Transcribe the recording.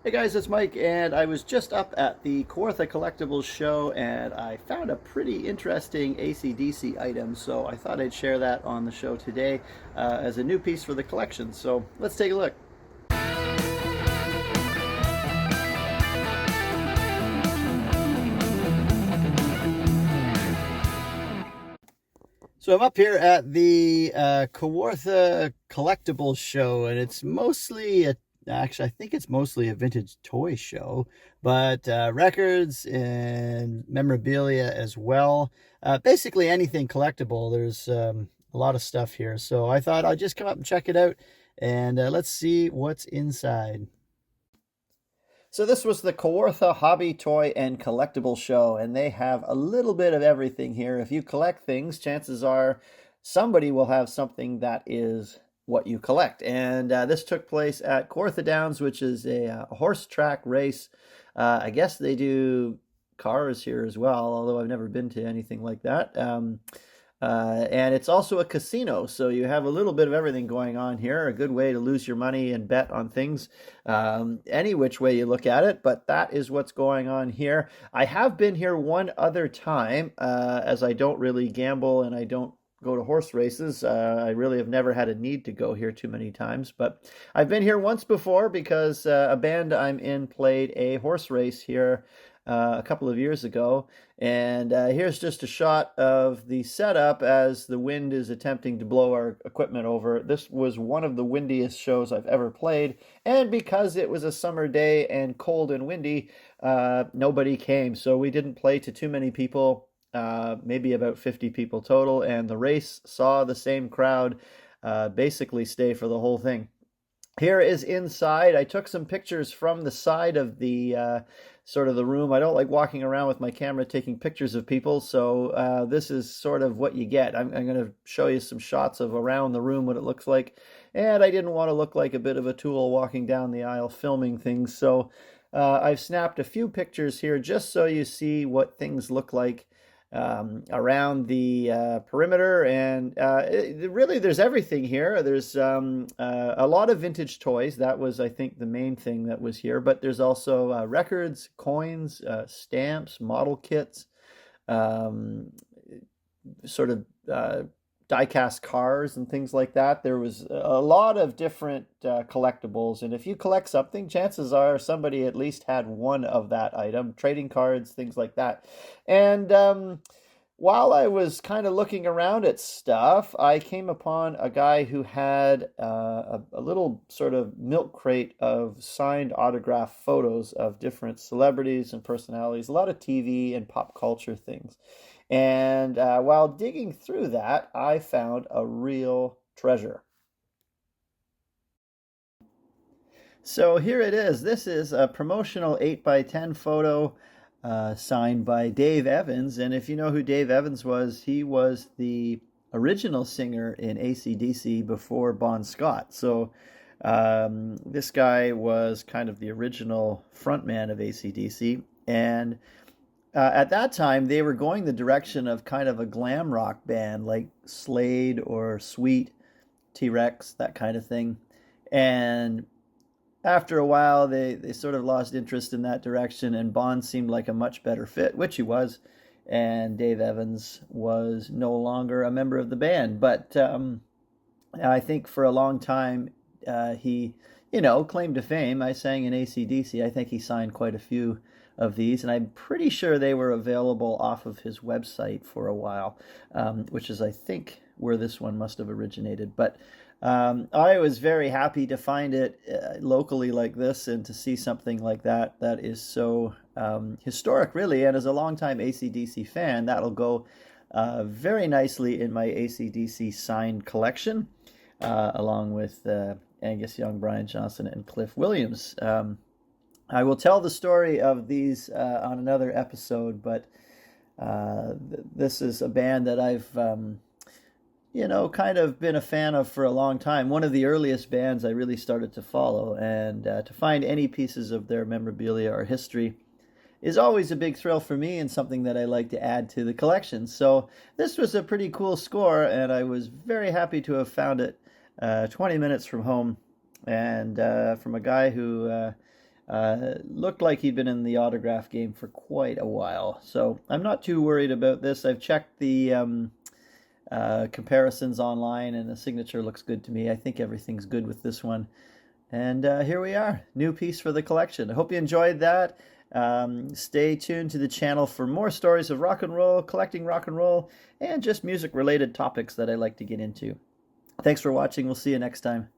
Hey guys, it's Mike, and I was just up at the Kawartha Collectibles show, and I found a pretty interesting ACDC item, so I thought I'd share that on the show today as a new piece for the collection. So let's take a look. So I'm up here at the Kawartha Collectibles show, and it's mostly actually, I think it's mostly a vintage toy show, but records and memorabilia as well. Basically anything collectible. There's a lot of stuff here, so I thought I'd just come up and check it out, and let's see what's inside. So this was the Kawartha Hobby Toy and Collectible Show, and they have a little bit of everything here. If you collect things, chances are somebody will have something that is what you collect. And this took place at Kawartha Downs, which is a horse track race. I guess they do cars here as well, although I've never been to anything like that. And it's also a casino, so you have a little bit of everything going on here. A good way to lose your money and bet on things, any which way you look at it. But that is what's going on here. I have been here one other time, as I don't really gamble and I don't go to horse races. I really have never had a need to go here too many times. But I've been here once before because a band I'm in played a horse race here a couple of years ago. And here's just a shot of the setup as the wind is attempting to blow our equipment over. This was one of the windiest shows I've ever played. And because it was a summer day and cold and windy, nobody came. So we didn't play to too many people, maybe about 50 people total. And the race saw the same crowd basically stay for the whole thing. Here is inside. I took some pictures from the side of the sort of the room. I don't like walking around with my camera taking pictures of people, so this is sort of what you get. I'm going to show you some shots of around the room, what it looks like. And I didn't want to look like a bit of a tool walking down the aisle filming things, so I've snapped a few pictures here just so you see what things look like around the perimeter. And really there's everything here. There's a lot of vintage toys. That was, I think, the main thing that was here, but there's also records, coins, stamps, model kits, um, sort of die-cast cars and things like that. There was a lot of different collectibles, and if you collect something, chances are somebody at least had one of that item, trading cards, things like that. And while I was kind of looking around at stuff, I came upon a guy who had a little sort of milk crate of signed autograph photos of different celebrities and personalities, a lot of TV and pop culture things. And while digging through that, I found a real treasure. So here it is. This is a promotional 8x10 photo signed by Dave Evans. And if you know who Dave Evans was, he was the original singer in ACDC before Bon Scott. So this guy was kind of the original frontman of ACDC. And at that time, they were going the direction of kind of a glam rock band like Slade or Sweet, T-Rex, that kind of thing. And after a while, they sort of lost interest in that direction, and Bond seemed like a much better fit, which he was. And Dave Evans was no longer a member of the band. But I think for a long time, he, claimed to fame. I sang in ACDC. I think he signed quite a few of these, and I'm pretty sure they were available off of his website for a while, which is, I think, where this one must have originated. But I was very happy to find it locally like this and to see something like that that is so historic, really. And as a longtime ACDC fan, that'll go very nicely in my ACDC signed collection, along with Angus Young, Brian Johnson, and Cliff Williams. I will tell the story of these on another episode, but this is a band that I've, kind of been a fan of for a long time. One of the earliest bands I really started to follow, and to find any pieces of their memorabilia or history is always a big thrill for me and something that I like to add to the collection. So this was a pretty cool score, and I was very happy to have found it 20 minutes from home, and from a guy who Looked like he'd been in the autograph game for quite a while. So I'm not too worried about this. I've checked the comparisons online, and the signature looks good to me. I think everything's good with this one. And here we are, new piece for the collection. I hope you enjoyed that. Stay tuned to the channel for more stories of rock and roll, collecting rock and roll, and just music-related topics that I like to get into. Thanks for watching. We'll see you next time.